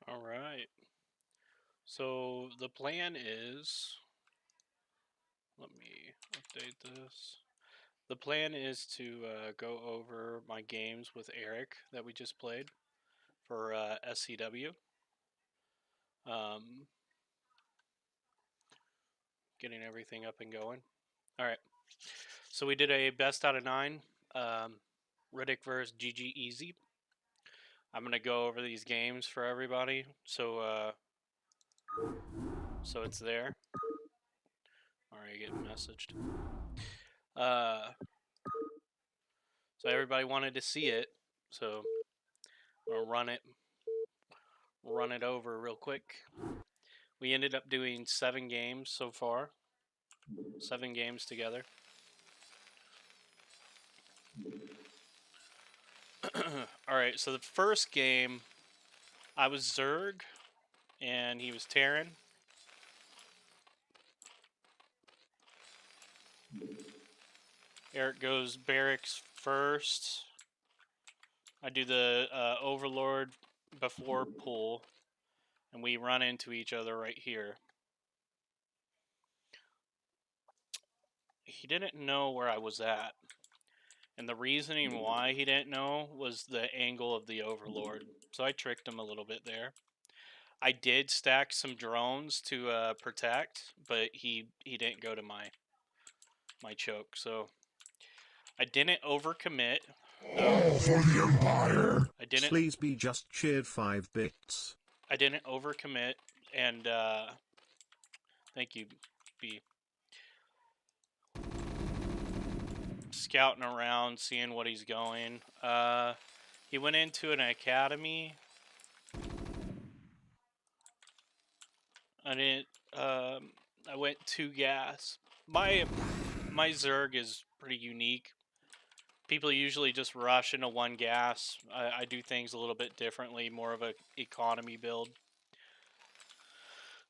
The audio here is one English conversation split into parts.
All right. So the plan is, let me update this. The plan is to go over my games with Eric that we just played for SCW. Getting everything up and going. All right. So we did a best out of 9. Ridd1cK versus GG Easy. I'm gonna go over these games for everybody, so it's there. Already getting messaged. So everybody wanted to see it, so I'm gonna run it over real quick. We ended up doing 7 games so far. 7 games together. Alright, so the first game, I was Zerg, and he was Terran. Eric goes barracks first. I do the Overlord before pull, and we run into each other right here. He didn't know where I was at, and the reasoning why he didn't know was the angle of the Overlord, so I tricked him a little bit there. I did stack some drones to protect, but he didn't go to my choke, so I didn't overcommit. All for the Empire. I didn't. Please be just cheered 5 bits. I didn't overcommit, and thank you, B. Scouting around, seeing what he's going. He went into an academy. I went 2 gas. My Zerg is pretty unique. People usually just rush into 1 gas. I do things a little bit differently, more of a economy build.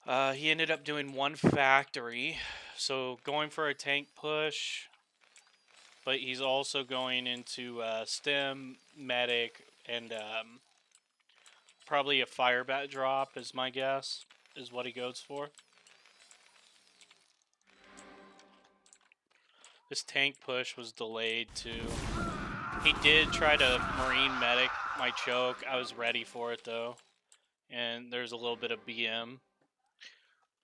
He ended up doing 1 factory, so going for a tank push, but he's also going into stem, medic, and probably a fire bat drop is my guess, is what he goes for. This tank push was delayed too. He did try to marine medic my choke. I was ready for it though. And there's a little bit of BM.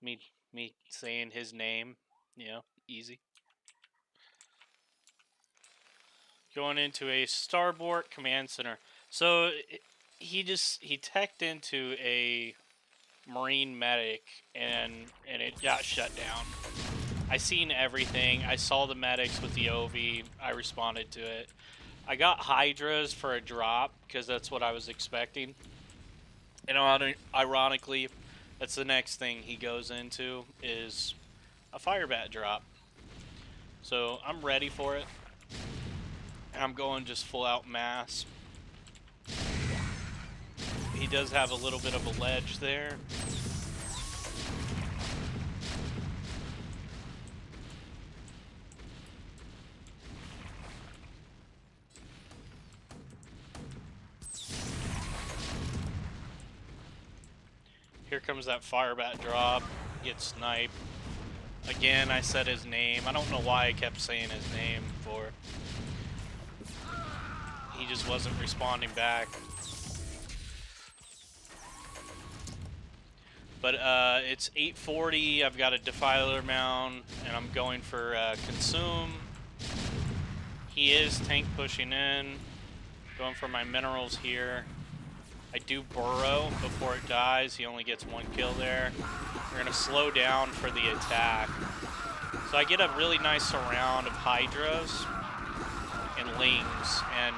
Me saying his name. Yeah, easy. Going into a starboard command center. So he teched into a marine medic and it got shut down. I seen everything. I saw the medics with the OV. I responded to it. I got Hydras for a drop because that's what I was expecting. And ironically, that's the next thing he goes into is a fire bat drop. So I'm ready for it. And I'm going just full out mass. He does have a little bit of a ledge there. Here comes that fire bat drop. Gets sniped. Again, I said his name. I don't know why I kept saying his name for. He just wasn't responding back. But it's 8:40. I've got a defiler mound, and I'm going for consume. He is tank pushing in. Going for my minerals here. I do burrow before it dies. He only gets 1 kill there. We're going to slow down for the attack. So I get a really nice surround of Hydras and Lings, and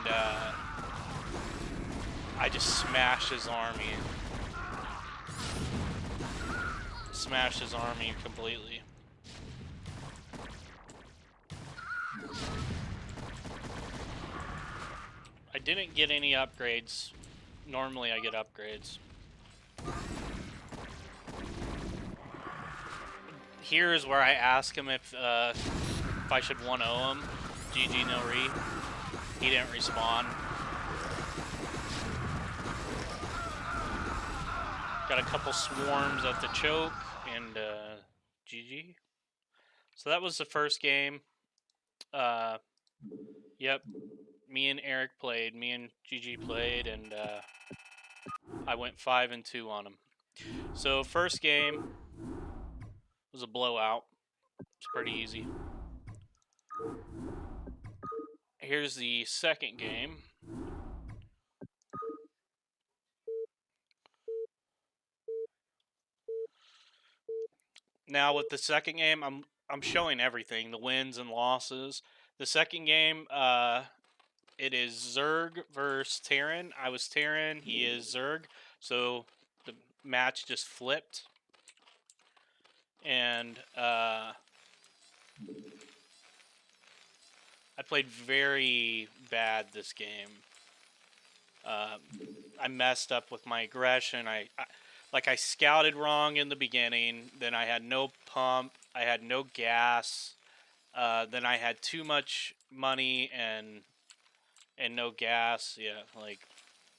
I just smash his army. Smash his army completely. I didn't get any upgrades. Normally I get upgrades. Here is where I ask him if I should 1-0 him. GG no re. He didn't respond. Got a couple swarms at the choke, and GG. So that was the first game. Yep. Me and Eric played. Me and GG played, and I went 5-2 on him. So first game was a blowout. It's pretty easy. Here's the second game. Now with the second game, I'm showing everything, the wins and losses. The second game, it is Zerg versus Terran. I was Terran, he is Zerg, so the match just flipped. And I played very bad this game. I messed up with my aggression. I scouted wrong in the beginning. Then I had no pump. I had no gas. Then I had too much money and no gas. Yeah, like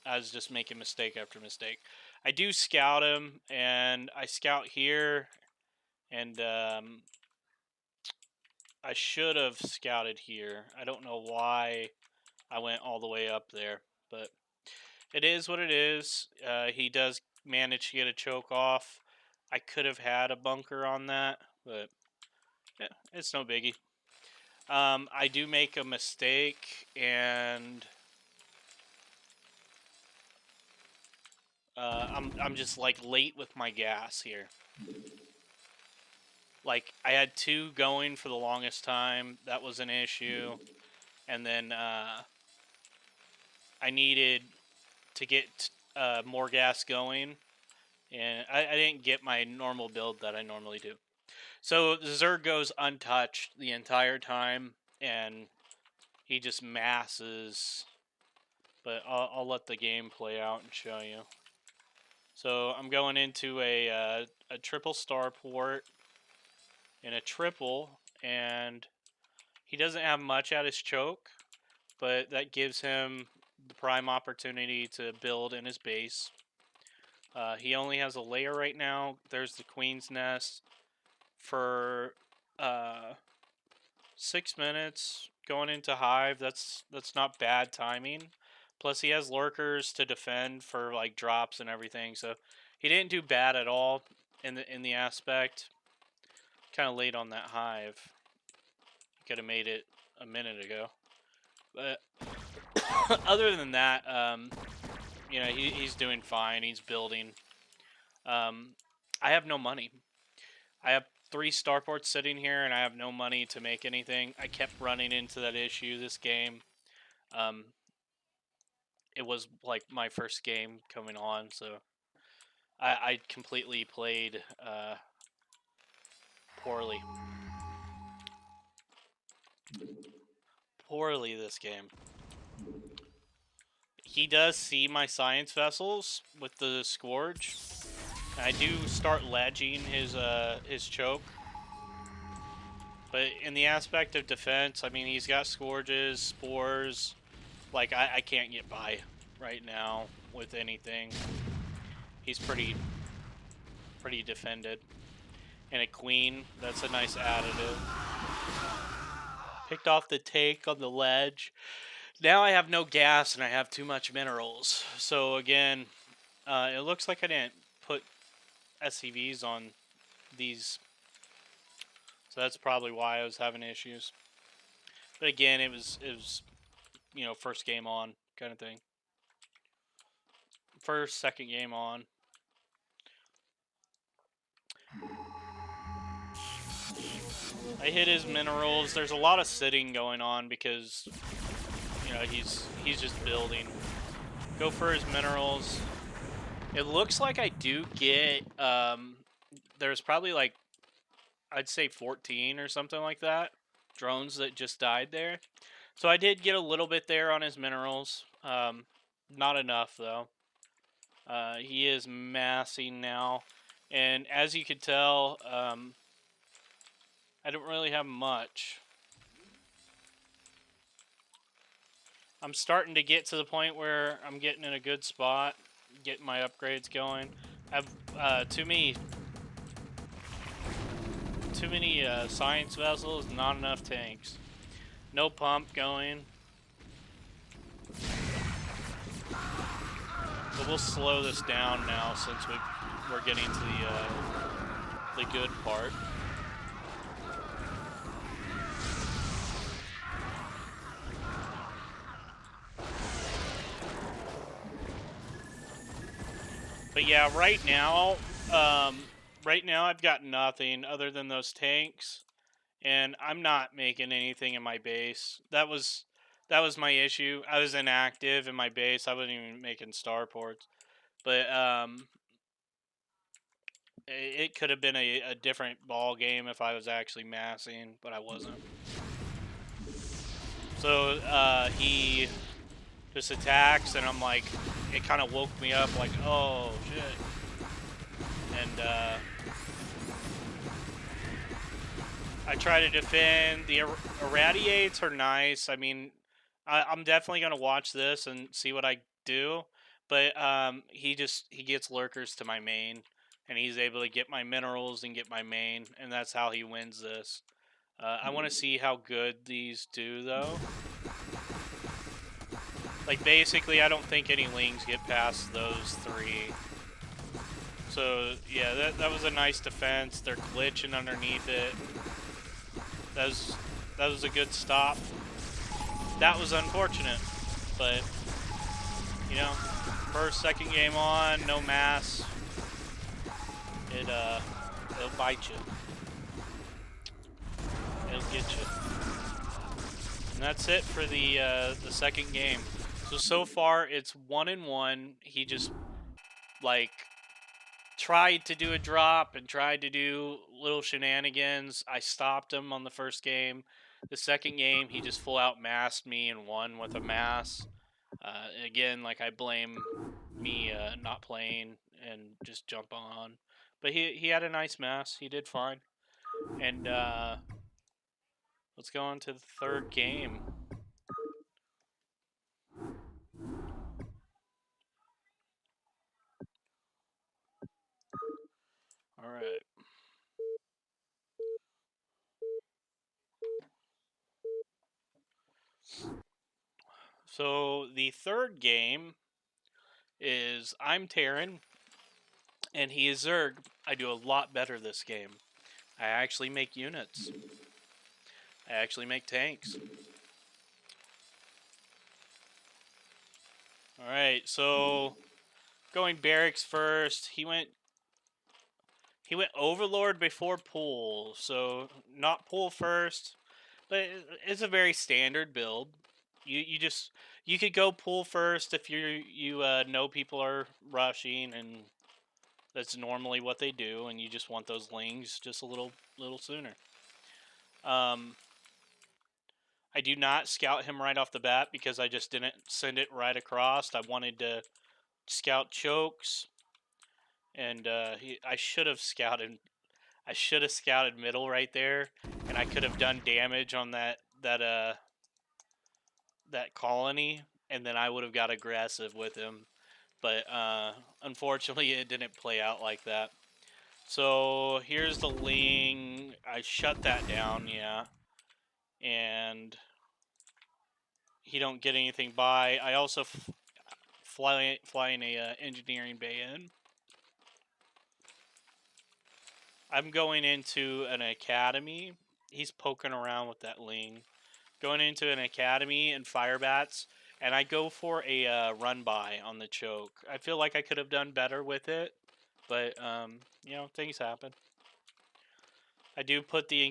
I was just making mistake after mistake. I do scout him, and I scout here, and I should have scouted here. I don't know why I went all the way up there, but it is what it is. He does manage to get a choke off. I could have had a bunker on that, but yeah, it's no biggie. I do make a mistake, and I'm just like late with my gas here. Like I had 2 going for the longest time. That was an issue, and then I needed to get more gas going, and I didn't get my normal build that I normally do. So Zerg goes untouched the entire time, and he just masses. But I'll let the game play out and show you. So I'm going into a triple starport and a triple, and he doesn't have much at his choke, but that gives him the prime opportunity to build in his base. He only has a layer right now. There's the Queen's Nest for 6 minutes going into Hive. That's not bad timing. Plus he has lurkers to defend for like drops and everything. So he didn't do bad at all in the aspect. Kind of late on that Hive. Could have made it a minute ago. But other than that, you know, he's doing fine. He's building. I have no money. I have 3 starports sitting here, and I have no money to make anything. I kept running into that issue this game. It was like my first game coming on, so I completely played poorly. Poorly this game. He does see my science vessels with the Scourge. I do start ledging his choke. But in the aspect of defense, I mean, he's got Scourges, Spores. Like, I can't get by right now with anything. He's pretty defended. And a Queen, that's a nice additive. Picked off the take on the ledge. Now I have no gas and I have too much minerals. So again, it looks like I didn't put SCVs on these. So that's probably why I was having issues. But again, it was you know, first game on kind of thing. First, second game on. I hit his minerals. There's a lot of sitting going on because, you know, he's just building. Go for his minerals. It looks like I do get, there's probably like, I'd say 14 or something like that. Drones that just died there. So I did get a little bit there on his minerals. Not enough though. He is massing now. And as you could tell, I don't really have much. I'm starting to get to the point where I'm getting in a good spot, getting my upgrades going. I've too many science vessels, not enough tanks. No pump going. But we'll slow this down now since we're getting to the good part. But yeah, right now I've got nothing other than those tanks, and I'm not making anything in my base. That was my issue. I was inactive in my base. I wasn't even making starports. But it could have been a different ball game if I was actually massing, but I wasn't. So he just attacks, and I'm like, it kind of woke me up, like, oh shit. And I try to defend. The irradiates are nice. I mean, I'm definitely gonna watch this and see what I do. But he gets lurkers to my main, and he's able to get my minerals and get my main, and that's how he wins this. I want to see how good these do, though. Like, basically, I don't think any lings get past those three. So, yeah, that was a nice defense. They're glitching underneath it. That was a good stop. That was unfortunate, but, you know, first, second game on, no mass. It'll bite you. It'll get you. And that's it for the second game. So far it's 1-1. He just like tried to do a drop and tried to do little shenanigans. I stopped him on the first game. The second game he just full out massed me and won with a mass. Again, like I blame me not playing and just jump on. But he had a nice mass. He did fine. And let's go on to the third game. All right. So the third game is I'm Terran and he is Zerg. I do a lot better this game. I actually make units. I actually make tanks. All right, so going barracks first. He went Overlord before pool, so not pool first, but it's a very standard build. You could go pool first if you know people are rushing, and that's normally what they do, and you just want those lings just a little sooner. I do not scout him right off the bat because I just didn't send it right across. I wanted to scout chokes, and I should have scouted. I should have scouted middle right there, and I could have done damage on that colony, and then I would have got aggressive with him. But unfortunately, it didn't play out like that. So here's the ling. I shut that down, yeah, and he don't get anything by. I also flying a engineering bay in. I'm going into an academy. He's poking around with that ling. Going into an academy and fire bats, and I go for a run by on the choke. I feel like I could have done better with it, but you know, things happen. I do put the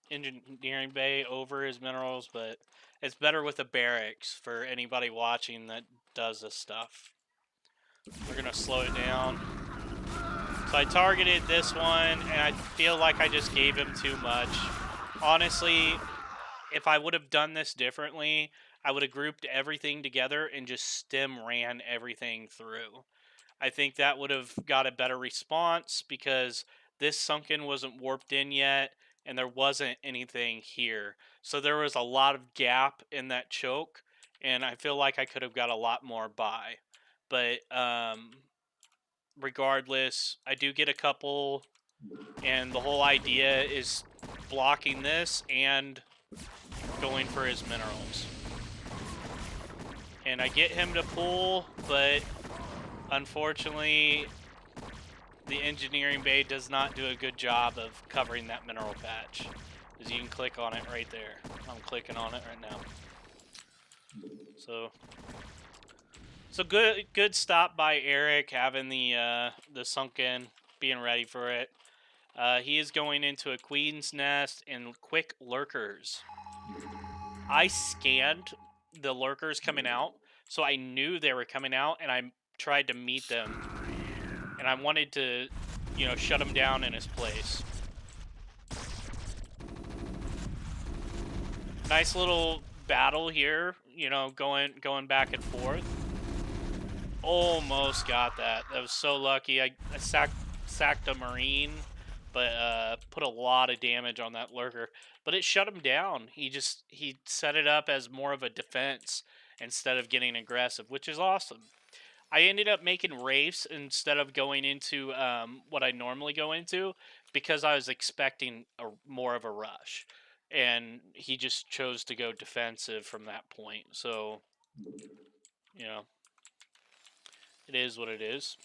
engineering bay over his minerals, but it's better with a barracks for anybody watching that does this stuff. We're gonna slow it down. So I targeted this one, and I feel like I just gave him too much. Honestly, if I would have done this differently, I would have grouped everything together and just stem ran everything through. I think that would have got a better response because this sunken wasn't warped in yet, and there wasn't anything here. So there was a lot of gap in that choke, and I feel like I could have got a lot more by. But regardless, I do get a couple, and the whole idea is blocking this and going for his minerals. And I get him to pull, but unfortunately, the engineering bay does not do a good job of covering that mineral patch. As you can click on it right there. I'm clicking on it right now. So good stop by Eric, having the sunken, being ready for it. He is going into a queen's nest and quick lurkers. I scanned the lurkers coming out, so I knew they were coming out, and I tried to meet them. And I wanted to, you know, shut him down in his place. Nice little battle here, you know, going back and forth. Almost got that. That was so lucky. I sacked a Marine, but put a lot of damage on that lurker. But it shut him down. He set it up as more of a defense instead of getting aggressive, which is awesome. I ended up making Wraiths instead of going into what I normally go into because I was expecting more of a rush. And he just chose to go defensive from that point. So, you know, it is what it is.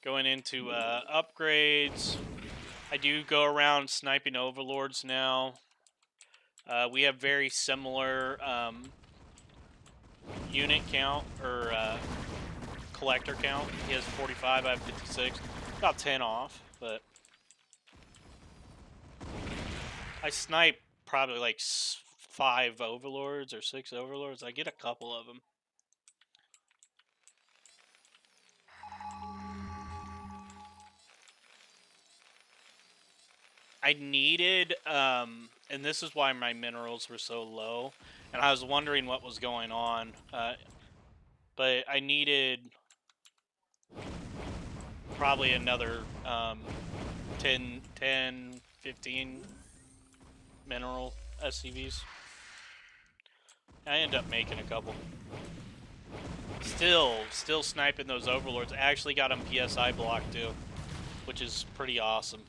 Going into upgrades. I do go around sniping overlords now. We have very similar unit count or collector count. He has 45, I have 56. About 10 off, but I snipe probably like 5 overlords or 6 overlords. I get a couple of them. I needed, and this is why my minerals were so low, and I was wondering what was going on, but I needed probably another 10, 15 mineral SCVs. I ended up making a couple. Still sniping those overlords. I actually got them PSI blocked too, which is pretty awesome.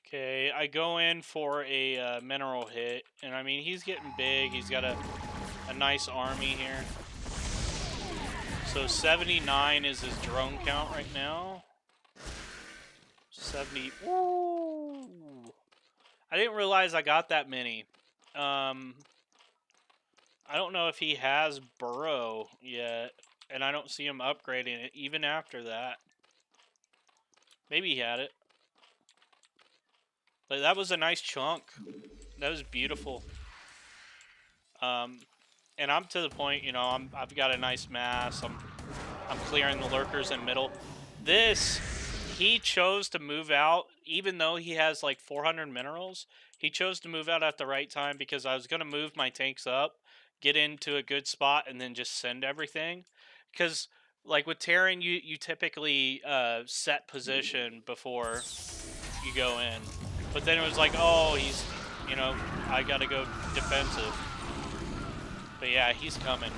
Okay, I go in for a mineral hit, and I mean, he's getting big. He's got a nice army here. So 79 is his drone count right now. 70. Woo! I didn't realize I got that many. I don't know if he has Burrow yet, and I don't see him upgrading it even after that. Maybe he had it. But that was a nice chunk. That was beautiful. And I'm to the point, you know, I've got a nice mass. I'm clearing the lurkers in middle. He chose to move out, even though he has like 400 minerals. He chose to move out at the right time because I was going to move my tanks up, get into a good spot, and then just send everything. Because like with Terran, you typically set position before you go in. But then it was like, oh, he's, you know, I got to go defensive. But yeah, he's coming.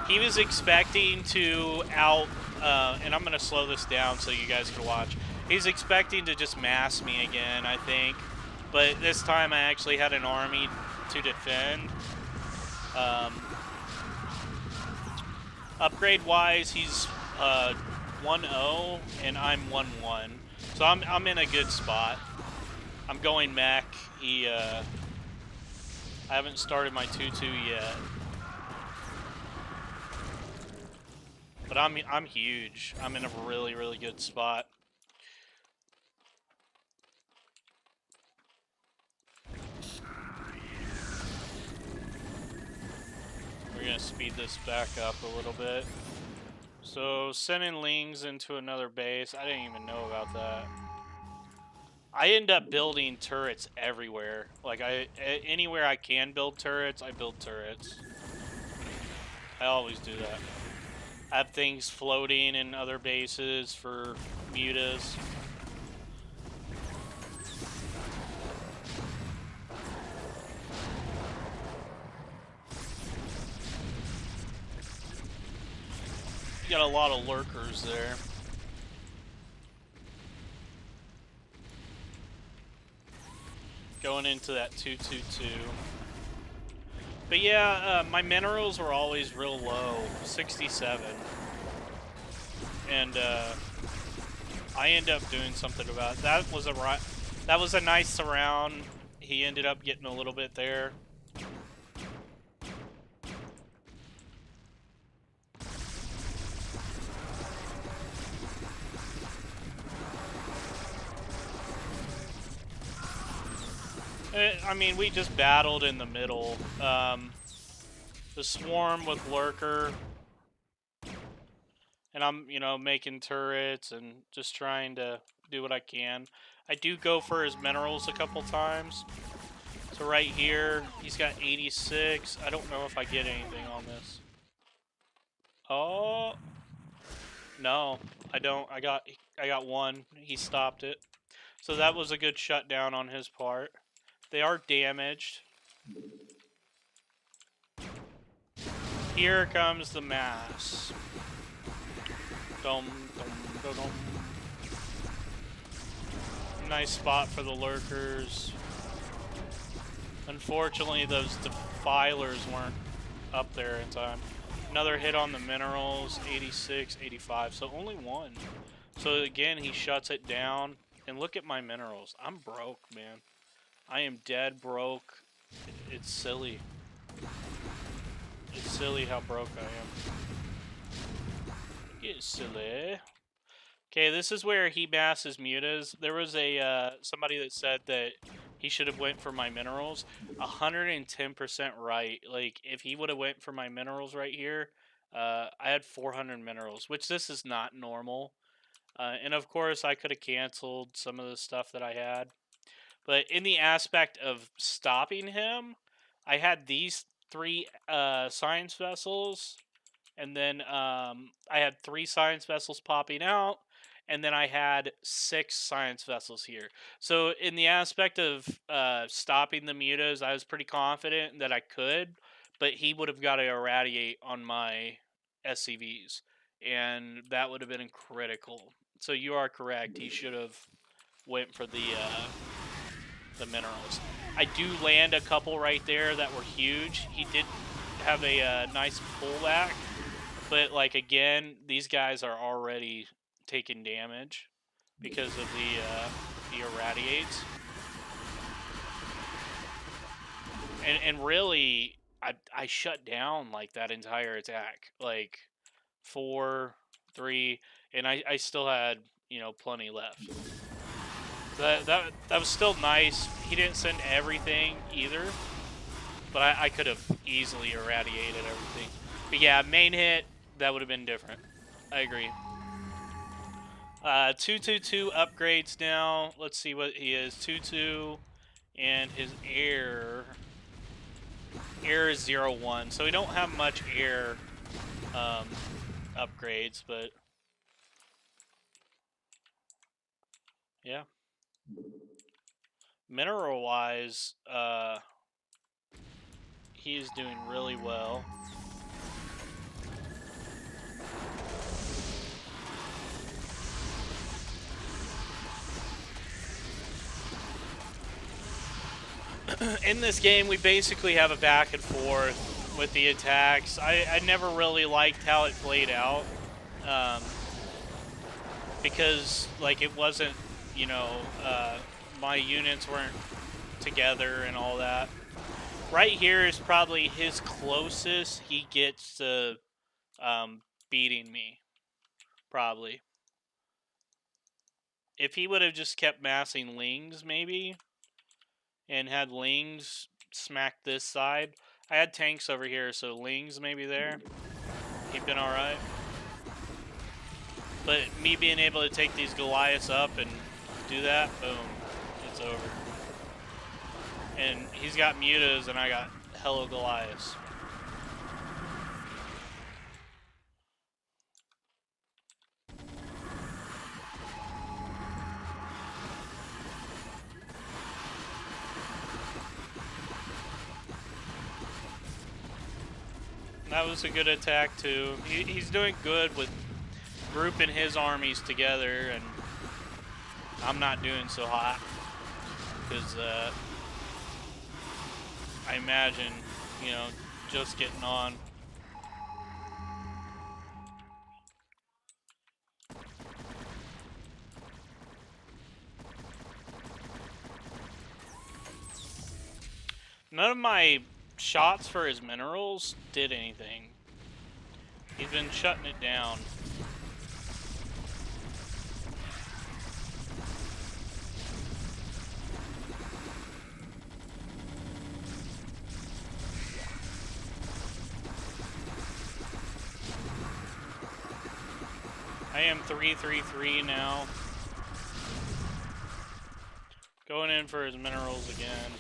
He was expecting to and I'm going to slow this down so you guys can watch. He's expecting to just mass me again, I think. But this time I actually had an army to defend. Upgrade-wise, he's 1-0, and I'm 1-1. So I'm in a good spot. I'm going mech. I haven't started my 2-2 yet. But I'm huge. I'm in a really, really good spot. We're going to speed this back up a little bit. So, sending Lings into another base. I didn't even know about that. I end up building turrets everywhere. Like, anywhere I can build turrets, I build turrets. I always do that. I have things floating in other bases for mutas. got a lot of lurkers there. Going into that 222. But yeah, my minerals were always real low, 67. And I end up doing something about it. That was a nice surround. He ended up getting a little bit there. I mean, we just battled in the middle. The swarm with lurker. And I'm, you know, making turrets and just trying to do what I can. I do go for his minerals a couple times. So right here, he's got 86. I don't know if I get anything on this. Oh. No, I don't. I got one. He stopped it. So that was a good shutdown on his part. They are damaged. Here comes the mass. Dum, dum, dum, dum. Nice spot for the lurkers. Unfortunately, those defilers weren't up there in time. Another hit on the minerals, 86, 85, so only one. So again, he shuts it down. And look at my minerals. I'm broke, man. I am dead broke. It's silly. It's silly how broke I am. It's silly. Okay, this is where he masses mutas. There was a somebody that said that he should have went for my minerals. 110% right. Like, if he would have went for my minerals right here, I had 400 minerals, which this is not normal. And of course, I could have canceled some of the stuff that I had. But in the aspect of stopping him, I had these 3 science vessels. And then I had 3 science vessels popping out. And then I had 6 science vessels here. So in the aspect of stopping the mutas, I was pretty confident that I could. But he would have got to irradiate on my SCVs. And that would have been critical. So you are correct. He should have went for the minerals. I do land a couple right there that were huge. He did have a nice pullback. But, like, again, these guys are already taking damage because of the irradiates. And really, I shut down, like, that entire attack. Like, 4, 3, and I still had, you know, plenty left. That was still nice. He didn't send everything either, but I could have easily irradiated everything. But yeah, main hit, that would have been different. I agree. 222 upgrades now. Let's see what he is. 2-2, and his air is 0-1. So we don't have much air upgrades, but yeah. Mineral wise, he is doing really well. In this game, we basically have a back and forth with the attacks. I never really liked how it played out. Because, like, it wasn't, you know, my units weren't together and all that. Right here is probably his closest he gets to beating me, probably. If he would have just kept massing Lings, maybe, and had Lings smack this side. I had tanks over here, so Lings maybe there. He'd been alright. But me being able to take these Goliaths up and do that, boom, it's over. And he's got mutas, and I got hella Goliaths. That was a good attack too. He's doing good with grouping his armies together, and I'm not doing so hot because I imagine, you know, just getting on. None of my shots for his minerals did anything. He's been shutting it down. I am 3-3-3 now. Going in for his minerals again.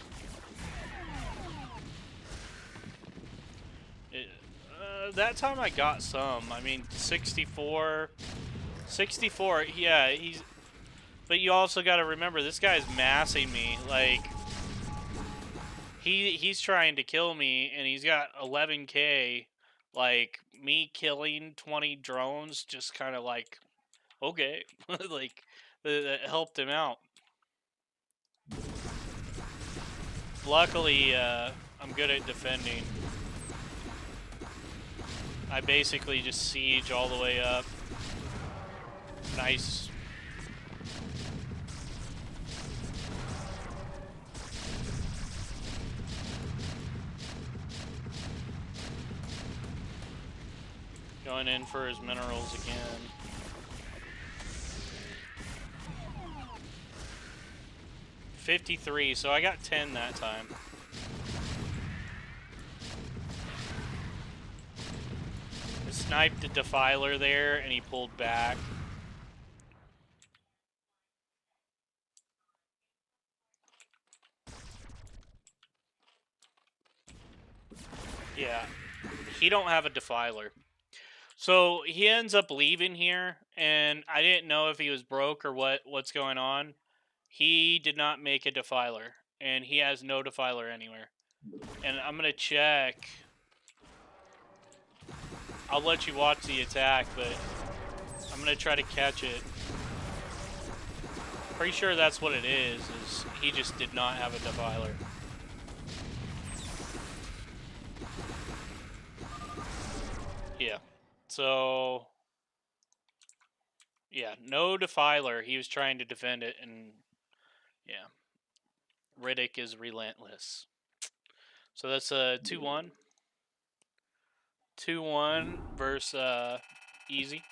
That time I got some. I mean, 64. 64, yeah, he's... But you also got to remember, this guy's massing me. Like, he's trying to kill me, and he's got 11K. Like, me killing 20 drones just kind of like, okay. Like, that helped him out. Luckily, I'm good at defending. I basically just siege all the way up. Nice. Going in for his minerals again. $53, so I got 10 that time. I sniped the Defiler there, and he pulled back. Yeah, he don't have a Defiler. So he ends up leaving here, and I didn't know if he was broke or what's going on. He did not make a Defiler, and he has no Defiler anywhere. And I'm going to check. I'll let you watch the attack, but I'm going to try to catch it. Pretty sure that's what it is he just did not have a Defiler. Yeah. So, yeah, no Defiler. He was trying to defend it, and yeah. Ridd1cK is relentless. So that's a 2-1. 2-1 versus Easy.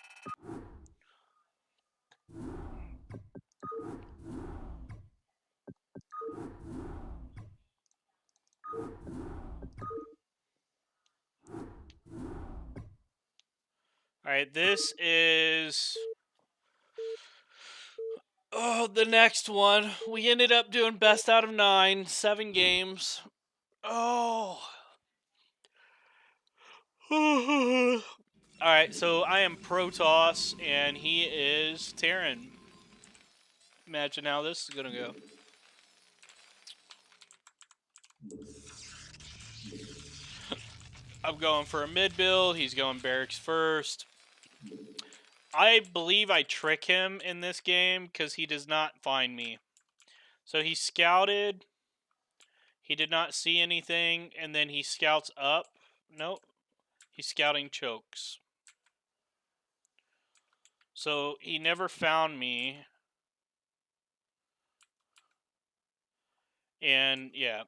Alright, this is... Oh, the next one. We ended up doing best out of 9. 7 games. Oh. Alright, so I am Protoss, and he is Terran. Imagine how this is gonna go. I'm going for a mid build. He's going barracks first. I believe I trick him in this game because he does not find me. So he scouted. He did not see anything, and then he scouts up. Nope. He's scouting chokes. So he never found me. And yeah.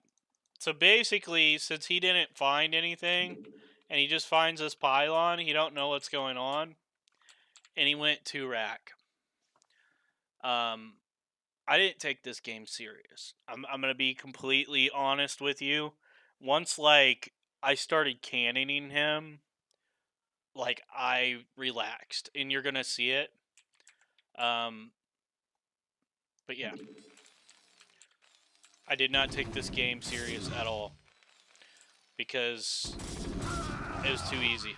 So basically, since he didn't find anything, and he just finds this pylon, he don't know what's going on. And he went 2-rack. I didn't take this game serious. I'm gonna be completely honest with you. Once like I started cannoning him, like I relaxed, and you're gonna see it. But yeah, I did not take this game serious at all because it was too easy.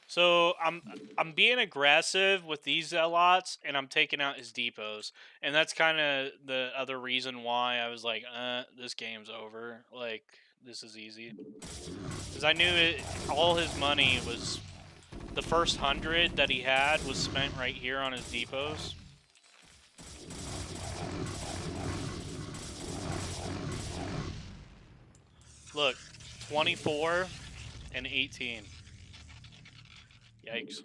So I'm being aggressive with these zealots, and I'm taking out his depots, and that's kind of the other reason why I was like, this game's over. Like, this is easy. Because I knew all his money was... The first 100 that he had was spent right here on his depots. Look, 24 and 18. Yikes.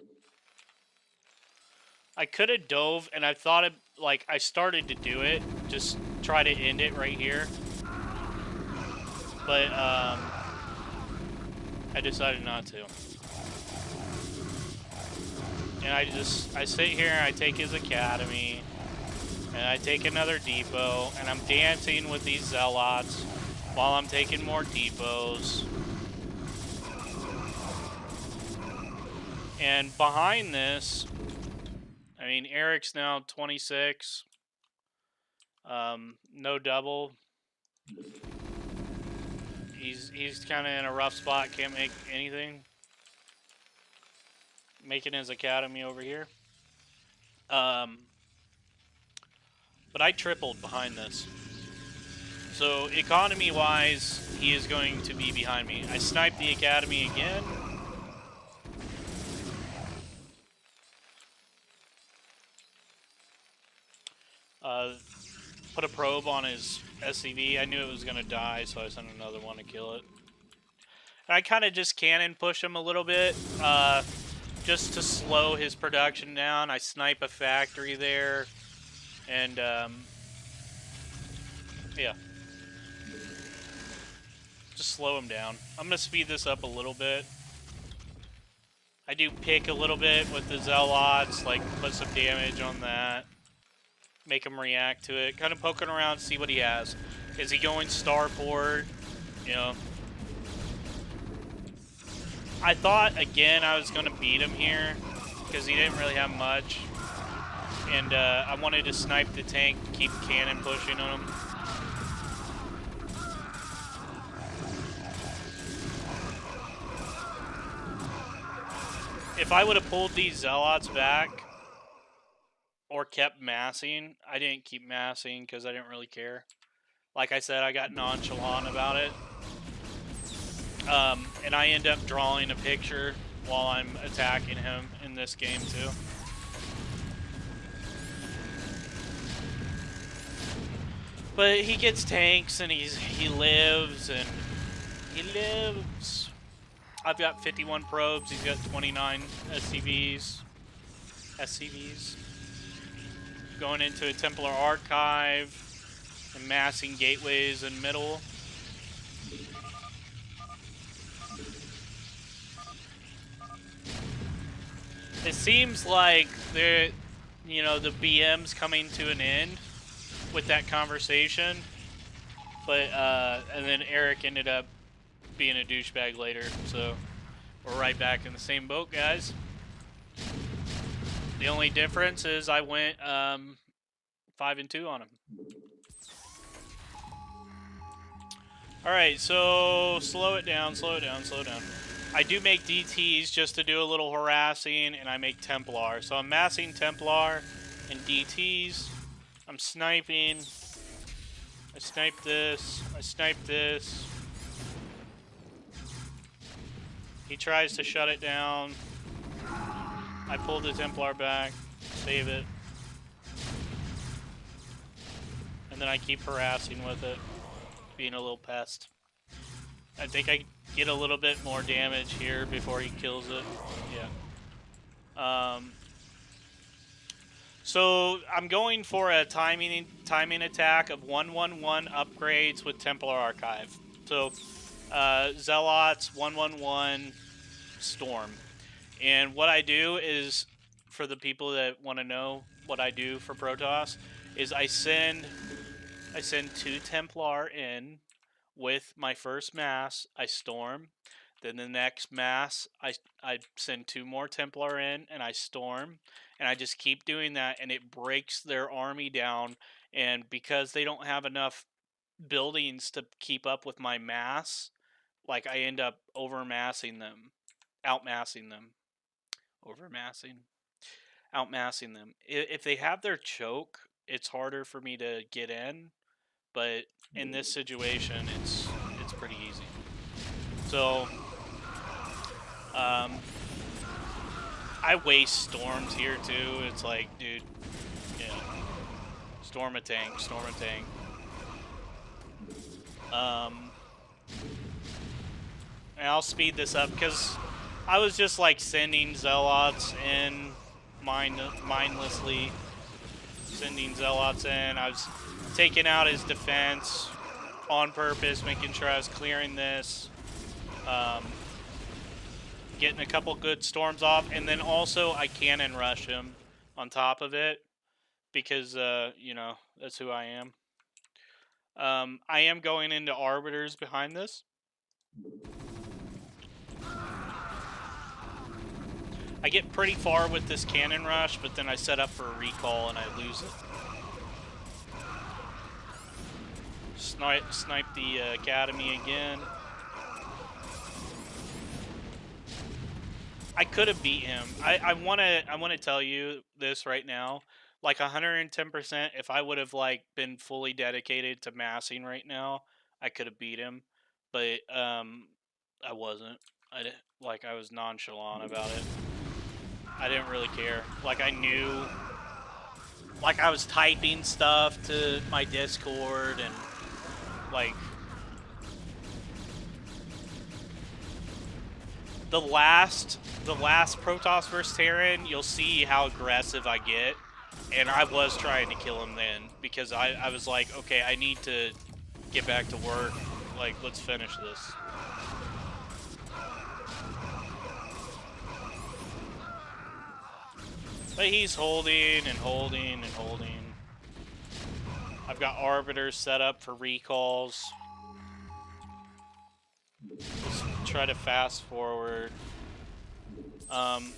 I could have dove, and I thought of, like, I started to do it, just try to end it right here. But, I decided not to. And I sit here and I take his academy, and I take another depot, and I'm dancing with these zealots while I'm taking more depots. And behind this, I mean, Eric's now 26. No double. He's kind of in a rough spot. Can't make anything. Making his academy over here. But I tripled behind this. So economy-wise, he is going to be behind me. I sniped the academy again. Put a probe on his SCV. I knew it was going to die, so I sent another one to kill it. And I kind of just cannon push him a little bit, just to slow his production down. I snipe a factory there, and yeah. Just slow him down. I'm going to speed this up a little bit. I do pick a little bit with the zealots, like put some damage on that. Make him react to it. Kind of poking around, see what he has. Is he going starport? You know. I thought, again, I was going to beat him here, because he didn't really have much. And I wanted to snipe the tank, keep cannon pushing on him. If I would have pulled these zealots back, or kept massing, I didn't keep massing because I didn't really care. Like I said, I got nonchalant about it. And I end up drawing a picture while I'm attacking him in this game too. But he gets tanks and he lives and he lives. I've got 51 probes, he's got 29 SCVs. Going into a Templar archive and massing gateways in middle. It seems like the BM's coming to an end with that conversation, but and then Eric ended up being a douchebag later, so we're right back in the same boat, guys. The only difference is I went 5-2 on him. Alright, so slow it down. I do make DTs just to do a little harassing, and I make Templar. So I'm massing Templar and DTs. I'm sniping. I snipe this. He tries to shut it down. I pull the Templar back, save it. And then I keep harassing with it, being a little pest. I think I get a little bit more damage here before he kills it. Yeah. So I'm going for a timing attack of 111 upgrades with Templar Archive. So Zealots 111 Storm. And what I do is, for the people that want to know what I do for Protoss, is I send 2 Templar in with my first mass. I storm. Then the next mass, I send 2 more Templar in, and I storm. And I just keep doing that, and it breaks their army down. And because they don't have enough buildings to keep up with my mass, like, I end up outmassing them. If they have their choke, it's harder for me to get in, but in this situation, it's pretty easy. So, I waste storms here too. It's like, dude, you know, storm a tank, storm a tank. And I'll speed this up because I was just like sending zealots in mindlessly. Sending zealots in. I was taking out his defense on purpose, making sure I was clearing this. Getting a couple good storms off, and then also I cannon rush him on top of it because, you know, that's who I am. I am going into arbiters behind this. I get pretty far with this cannon rush, but then I set up for a recall and I lose it. Snipe the academy again. I could have beat him. I wanna tell you this right now. Like 110%, if I would have like been fully dedicated to massing right now, I could have beat him. But I wasn't. I was nonchalant about it. I didn't really care. Like I knew, like I was typing stuff to my Discord and like the last Protoss vs Terran, you'll see how aggressive I get, and I was trying to kill him then because I was like, okay, I need to get back to work. Like, let's finish this. But he's holding and holding and holding. I've got arbiters set up for recalls. Let's try to fast forward. I'm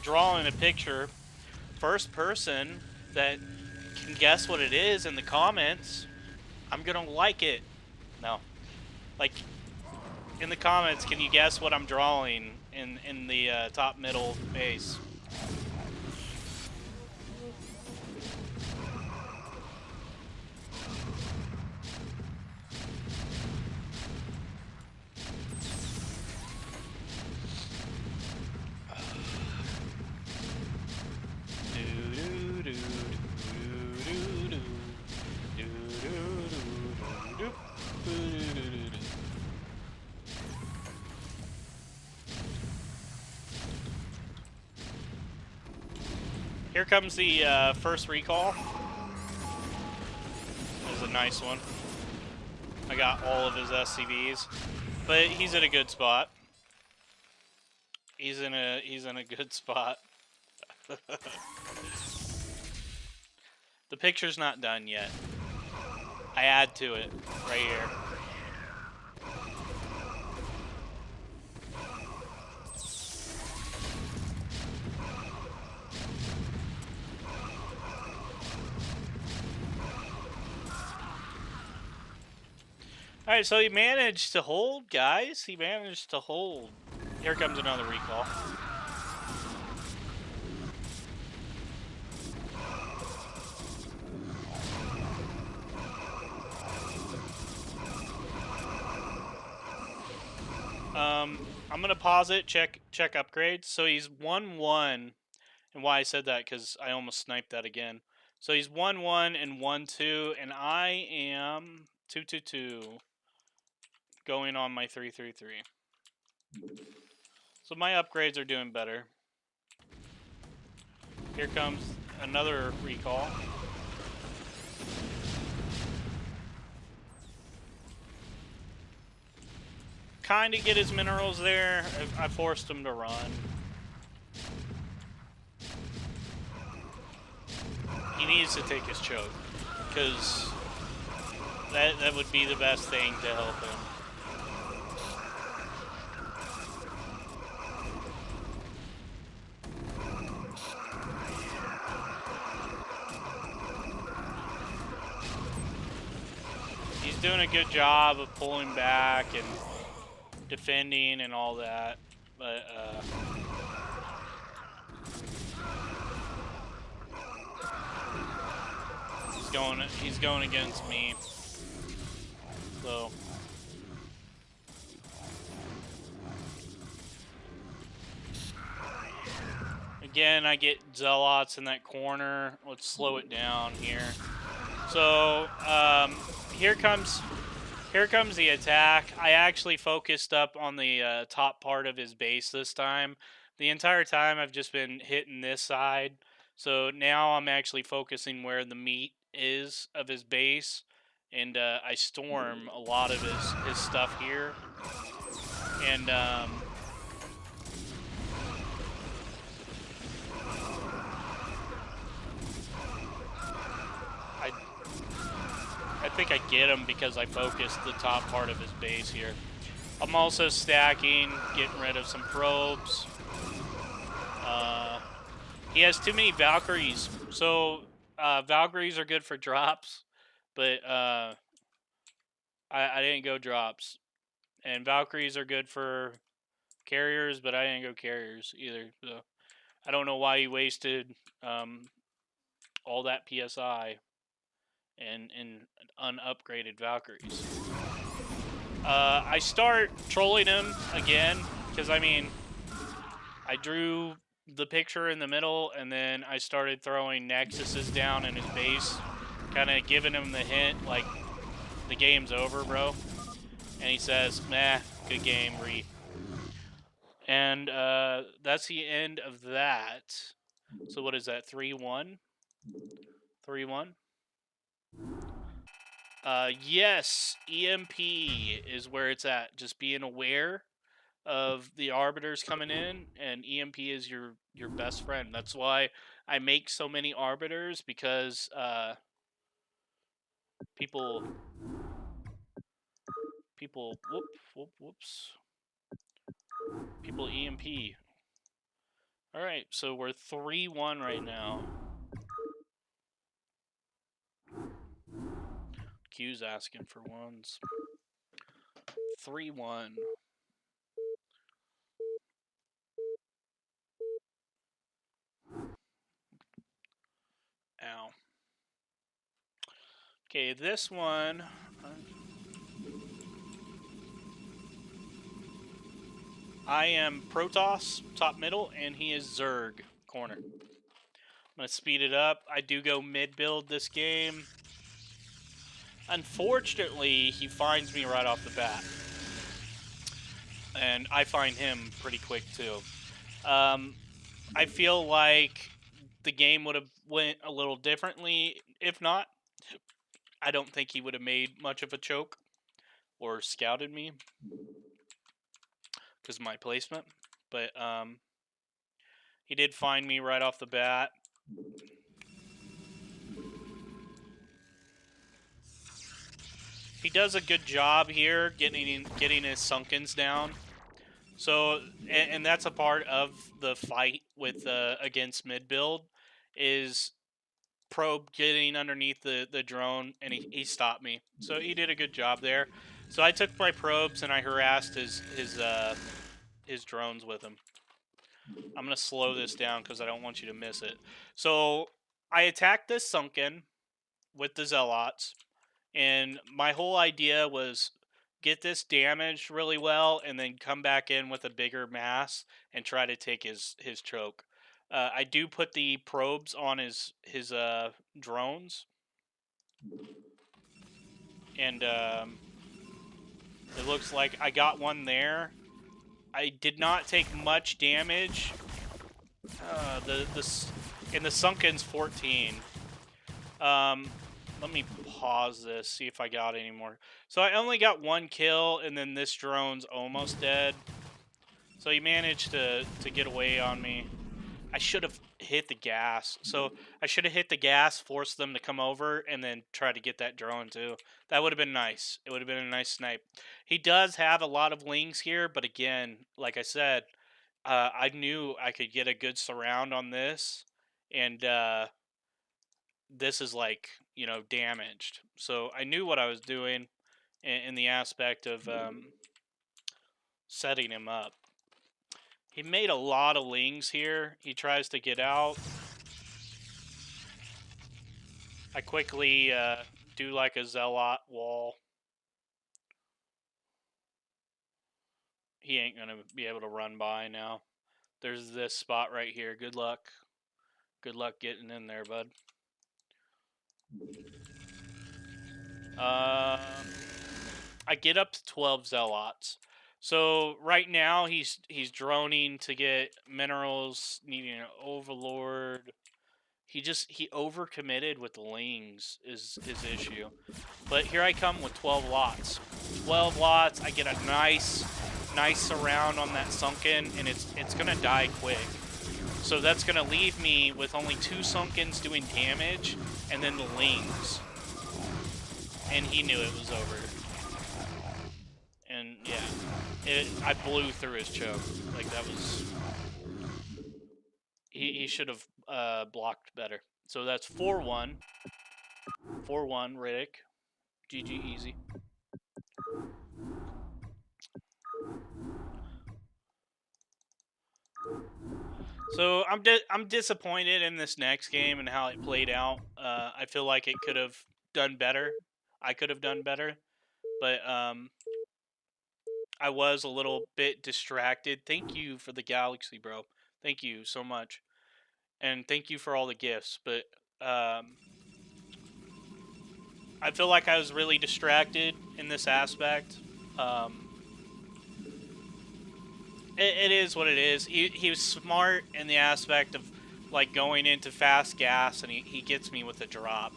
drawing a picture. First person that can guess what it is in the comments, I'm gonna like it. No. Like, in the comments, can you guess what I'm drawing in the top middle base? Here comes the first recall. That was a nice one. I got all of his SCVs, but he's in a good spot. He's in a good spot. The picture's not done yet. I add to it right here. Alright, so he managed to hold, guys. He managed to hold. Here comes another recall. I'm gonna pause it, check upgrades. So he's 1-1, and why I said that, because I almost sniped that again. So he's 1-1 and 1-2, and I am 2-2-2. Going on my 3-3-3. So my upgrades are doing better. Here comes another recall. Kind of get his minerals there. I forced him to run. He needs to take his choke, because that would be the best thing to help him. He's doing a good job of pulling back and defending and all that, but he's going against me. So Again, I get Zealots in that corner. Let's slow it down here. So, here comes the attack. I actually focused up on the top part of his base this time. The entire time I've just been hitting this side. So now I'm actually focusing where the meat is of his base. And I storm a lot of his stuff here. And I think I get him because I focused the top part of his base here. I'm also stacking, getting rid of some probes. He has too many Valkyries. So, Valkyries are good for drops, but I didn't go drops. And Valkyries are good for carriers, but I didn't go carriers either. So, I don't know why he wasted all that PSI and unupgraded Valkyries. I start trolling him again, because, I mean, I drew the picture in the middle, and then I started throwing Nexuses down in his base, kind of giving him the hint, like, the game's over, bro. And he says, nah, good game, Re. And that's the end of that. So what is that, 3-1? 3-1? Yes, EMP is where it's at. Just being aware of the arbiters coming in, and EMP is your best friend. That's why I make so many arbiters, because people whoops, people EMP. All right, so we're 3-1 right now. Q's asking for ones. 3-1. Ow. Okay, this one. I am Protoss, top middle, and he is Zerg, corner. I'm going to speed it up. I do go mid build this game. Unfortunately, he finds me right off the bat. And I find him pretty quick, too. I feel like the game would have went a little differently. If not, I don't think he would have made much of a choke or scouted me because of my placement. But he did find me right off the bat. He does a good job here getting his sunkens down. So, and that's a part of the fight with against mid build, is probe getting underneath the drone, and he stopped me. So he did a good job there. So I took my probes and I harassed his drones with him. I'm gonna slow this down because I don't want you to miss it. So I attacked this sunken with the zealots, and my whole idea was get this damaged really well, and then come back in with a bigger mass and try to take his choke. I do put the probes on his drones, and it looks like I got one there. I did not take much damage. And the sunken's 14. Let me pause this, see if I got any more. So I only got one kill, and then this drone's almost dead. So he managed to get away on me. I should have hit the gas. So I should have hit the gas, forced them to come over, and then try to get that drone too. That would have been nice. It would have been a nice snipe. He does have a lot of lings here, but again, like I said, I knew I could get a good surround on this, and this is like, damaged. So I knew what I was doing in the aspect of setting him up. He made a lot of lings here. He tries to get out. I quickly do like a zealot wall. He ain't going to be able to run by now. There's this spot right here. Good luck. Good luck getting in there, bud. I get up to 12 zealots. So right now he's droning to get minerals, needing an overlord. He overcommitted with the lings is his issue. But here I come with 12 lots. 12 lots, I get a nice surround on that sunken, and it's gonna die quick. So that's gonna leave me with only 2 sunkens doing damage, and then the lings. And he knew it was over. And yeah, I blew through his choke. Like that was, he should have blocked better. So that's 4-1. 4-1 Riddick. GG easy. So I'm disappointed in this next game and how it played out. I feel like it could have done better. I could have done better, but I was a little bit distracted. Thank you for the galaxy, bro. Thank you so much, and thank you for all the gifts. But I feel like I was really distracted in this aspect. It is what it is. He was smart in the aspect of like going into fast gas, and he gets me with a drop,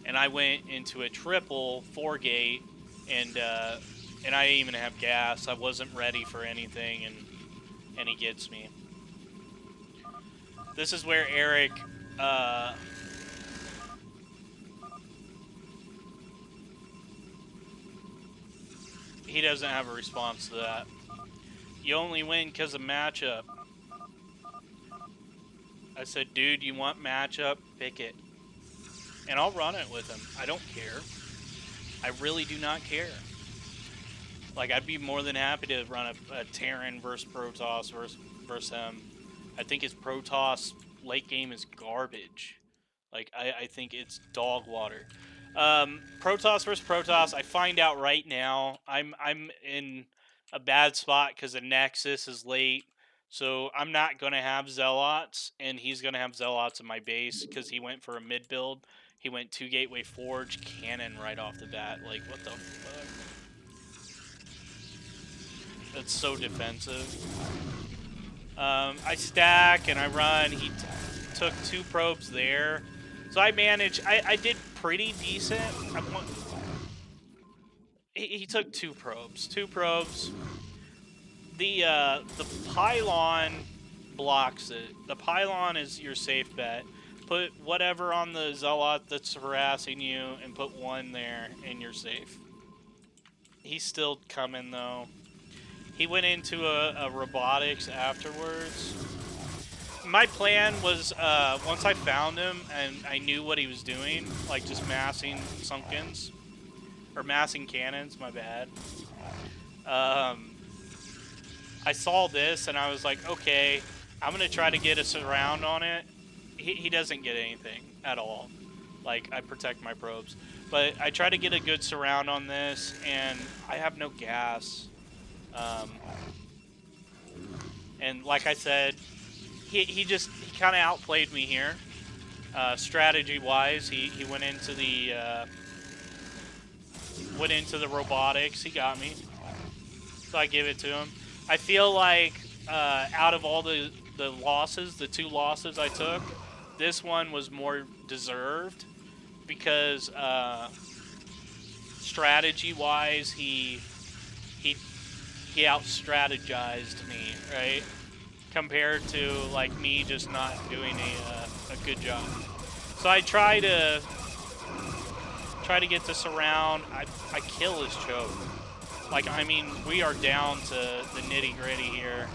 and I went into a triple 4-gate, and I didn't even have gas. I wasn't ready for anything, and he gets me. This is where Eric. He doesn't have a response to that. You only win because of matchup. I said, dude, you want matchup? Pick it. And I'll run it with him. I don't care. I really do not care. Like, I'd be more than happy to run a Terran versus Protoss versus him. I think his Protoss late game is garbage. Like, I think it's dog water. Protoss versus Protoss, I find out right now. I'm in a bad spot because the Nexus is late. So I'm not going to have Zealots, and he's going to have Zealots in my base because he went for a mid build. He went 2 Gateway Forge Cannon right off the bat. Like, what the fuck? That's so defensive. I stack and I run. He took 2 probes there. So I managed. I did pretty decent. He took 2 probes. 2 probes. The pylon blocks it. The pylon is your safe bet. Put whatever on the zealot that's harassing you and put 1 there and you're safe. He's still coming though. He went into a robotics afterwards. My plan was, once I found him and I knew what he was doing, like just massing sunkens, or massing cannons, my bad. I saw this and I was like, okay, I'm going to try to get a surround on it. He doesn't get anything at all. Like, I protect my probes. But I try to get a good surround on this, and I have no gas. And like I said, he kind of outplayed me here. Strategy-wise, he went into the robotics. He got me, so I give it to him. I feel like out of all the losses, the 2 losses I took, this one was more deserved because strategy-wise, he out-strategized me, right? Compared to like me just not doing a good job. So I try to get this around. I kill his choke. Like, I mean, we are down to the nitty-gritty here.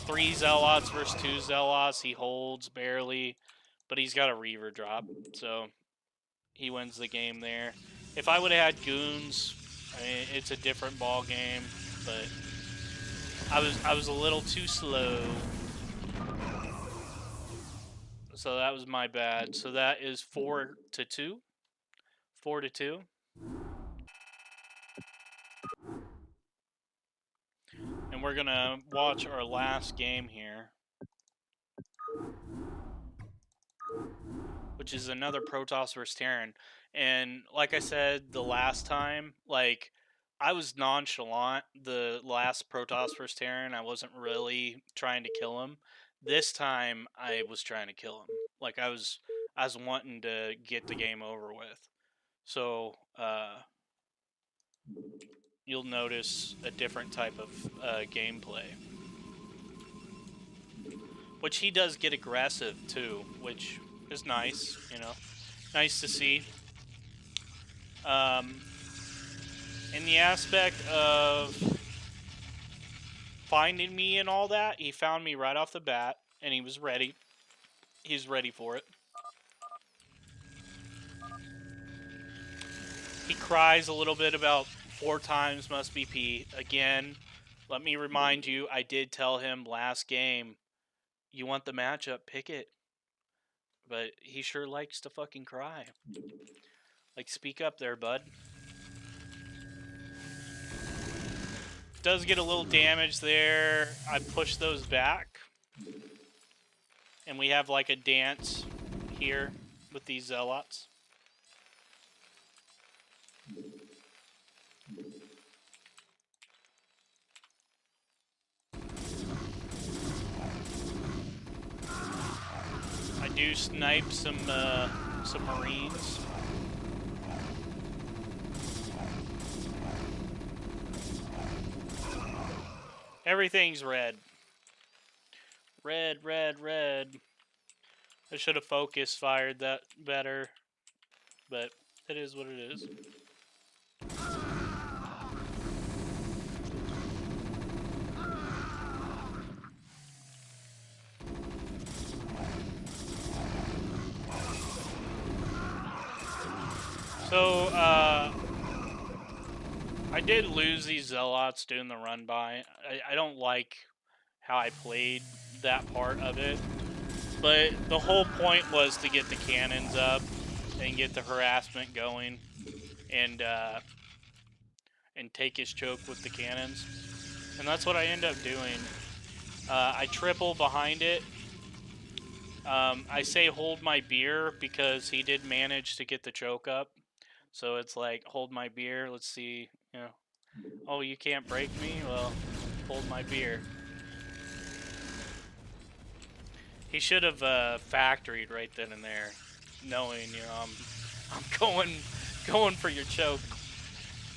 3 Zealots versus 2 Zealots. He holds barely, but he's got a Reaver drop, so he wins the game there. If I would have had Goons, I mean, it's a different ball game, but I was a little too slow. So that was my bad. So that is 4-2. 4-2. And we're going to watch our last game here. which is another Protoss versus Terran. And like I said the last time, like I was nonchalant the last Protoss versus Terran. I wasn't really trying to kill him. This time I was trying to kill him. Like I was wanting to get the game over with. So you'll notice a different type of gameplay. Which he does get aggressive too, which is nice, you know. Nice to see. In the aspect of finding me and all that, he found me right off the bat, and he was ready. He's ready for it. He cries a little bit about 4 times must be P. Again, let me remind you, I did tell him last game, you want the matchup, pick it. But he sure likes to fucking cry. Like, speak up there, bud. Does get a little damage there. I push those back. And we have like a dance here with these zealots. I do snipe some Marines. Everything's red. Red, red, red. I should have focus fired that better. But it is what it is. So, I did lose these zealots doing the run by. I don't like how I played that part of it. But the whole point was to get the cannons up and get the harassment going and take his choke with the cannons. And that's what I end up doing. I triple behind it. I say hold my beer because he did manage to get the choke up. So it's like, hold my beer. Let's see, you know. Oh, you can't break me? Well, hold my beer. He should have factoried right then and there, knowing, you know, I'm going for your choke,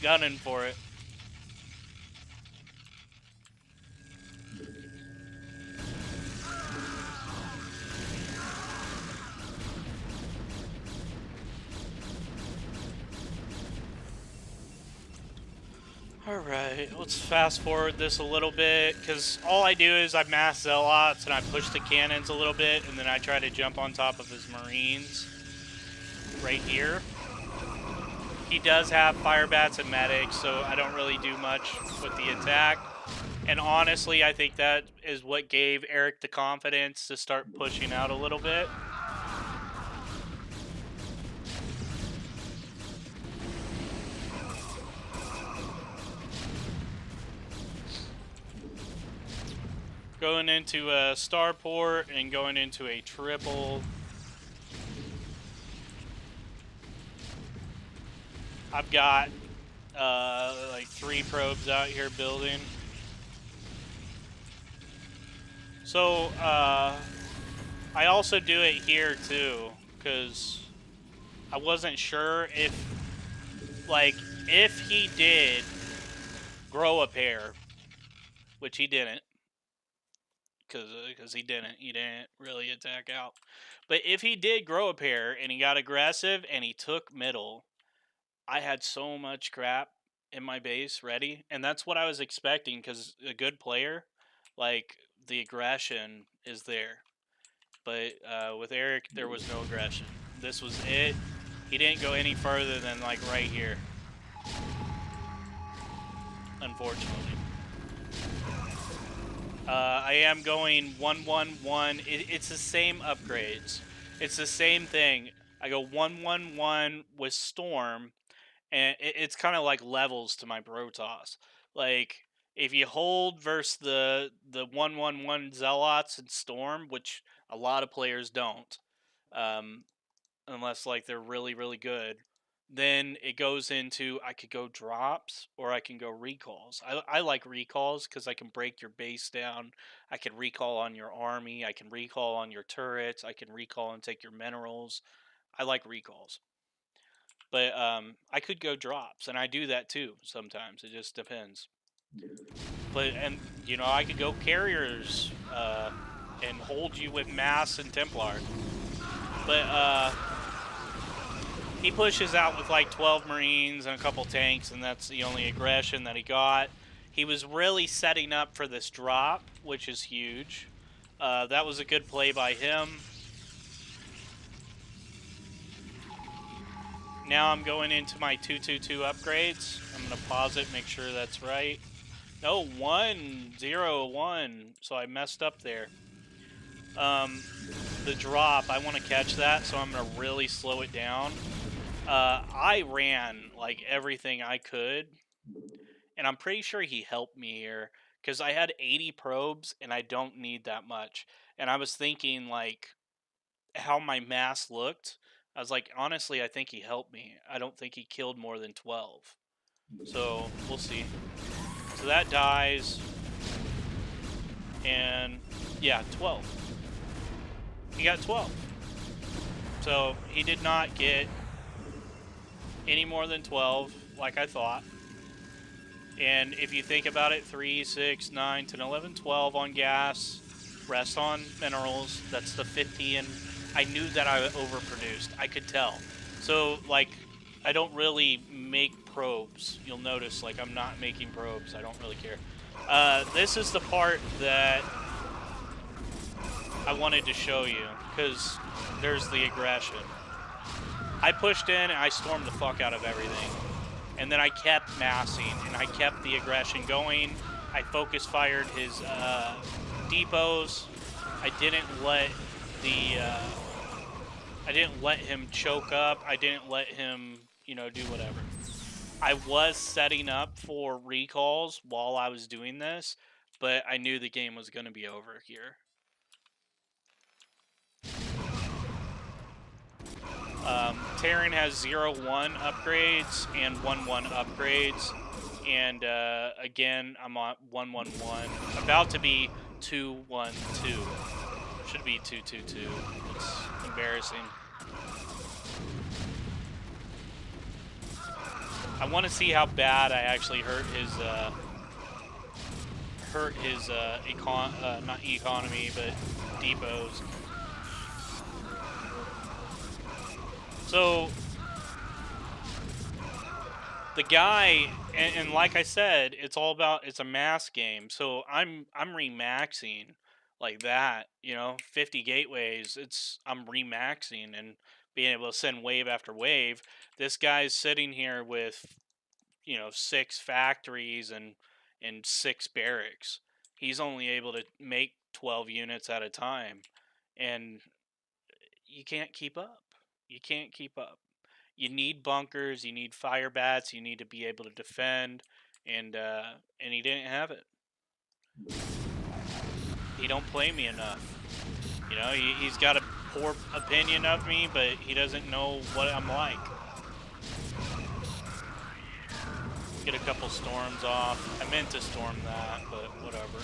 gunning for it. Alright, let's fast forward this a little bit, because all I do is I mass zealots and I push the cannons a little bit, and then I try to jump on top of his marines right here. He does have fire bats and medics, so I don't really do much with the attack. And honestly, I think that is what gave Eric the confidence to start pushing out a little bit. Going into a starport and going into a triple. I've got like 3 probes out here building. So I also do it here too, because I wasn't sure if he did grow a pair, which he didn't. Because he didn't really attack out. But if he did grow a pair and he got aggressive and he took middle, I had so much crap in my base ready, and that's what I was expecting, because a good player, like, the aggression is there. But with Eric, there was no aggression. This was it. He didn't go any further than like right here, unfortunately. I am going 1-1-1. It's the same upgrades. It's the same thing. I go 1-1-1 with Storm, and it's kind of like levels to my Protoss. Like, if you hold versus the 1-1-1 Zealots and Storm, which a lot of players don't, unless like they're really, really good. Then it goes into I could go drops or I can go recalls. I like recalls because I can break your base down. I can recall on your army. I can recall on your turrets. I can recall and take your minerals. I like recalls. But I could go drops, and I do that too sometimes. It just depends. But and I could go carriers and hold you with mass and Templar. But he pushes out with like 12 Marines and a couple tanks, and that's the only aggression that he got. He was really setting up for this drop, which is huge. That was a good play by him. Now I'm going into my 222 upgrades. I'm going to pause it, make sure that's right. No, 1-0-1, so I messed up there. The drop, I want to catch that, so I'm going to really slow it down. I ran like everything I could, and I'm pretty sure he helped me here because I had 80 probes and I don't need that much. And I was thinking like how my mass looked. I was like, honestly, I think he helped me. I don't think he killed more than 12. So we'll see. So that dies, and yeah, 12. He got 12. So he did not get any more than 12, like I thought. And if you think about it, 3, 6, 9, 10, 11, 12 on gas, rest on minerals, that's the 50, and I knew that I overproduced. I could tell. So, like, I don't really make probes. You'll notice, like, I'm not making probes. I don't really care. This is the part that I wanted to show you, because there's the aggression. I pushed in and I stormed the fuck out of everything. And then I kept massing, and I kept the aggression going. I focus fired his depots. I didn't let him choke up. I didn't let him, do whatever. I was setting up for recalls while I was doing this, but I knew the game was going to be over here. Terran has 0-1 upgrades and 1-1 upgrades. And again, I'm on 1-1-1. About to be 2-1-2. Should be 2-2-2. It's embarrassing. I want to see how bad I actually hurt his not economy, but depots. So the guy, and like I said, it's a mass game. So I'm remaxing like that, 50 gateways. I'm remaxing and being able to send wave after wave. This guy's sitting here with 6 factories and 6 barracks. He's only able to make 12 units at a time, and you can't keep up. You can't keep up. You need bunkers, you need fire bats, you need to be able to defend, and he didn't have it. He don't play me enough. He's got a poor opinion of me, but he doesn't know what I'm like. Get a couple storms off. I meant to storm that, but whatever.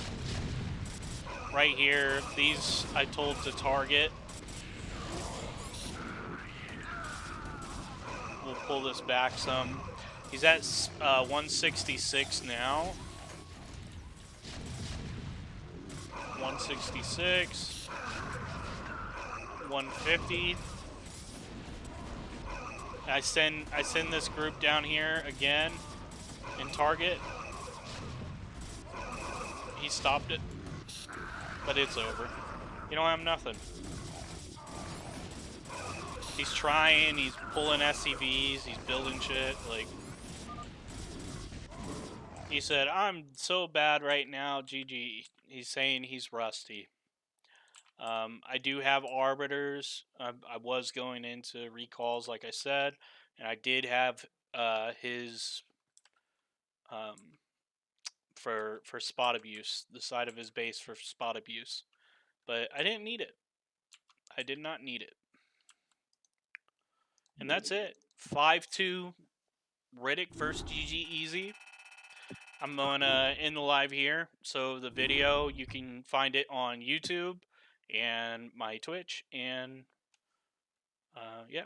Right here, these I told to target. We'll pull this back some. He's at 166 now. 166. 150. I send this group down here again and target. He stopped it, but it's over. You don't have nothing. He's trying, he's pulling SCVs, he's building shit, like... He said, I'm so bad right now, GG. He's saying he's rusty. I do have arbiters. I was going into recalls, like I said, and I did have his for spot abuse, the side of his base for spot abuse, but I didn't need it. I did not need it. And that's it. 5-2 Riddick versus GG Easy. I'm gonna end the live here. So the video, you can find it on YouTube and my Twitch. And yeah.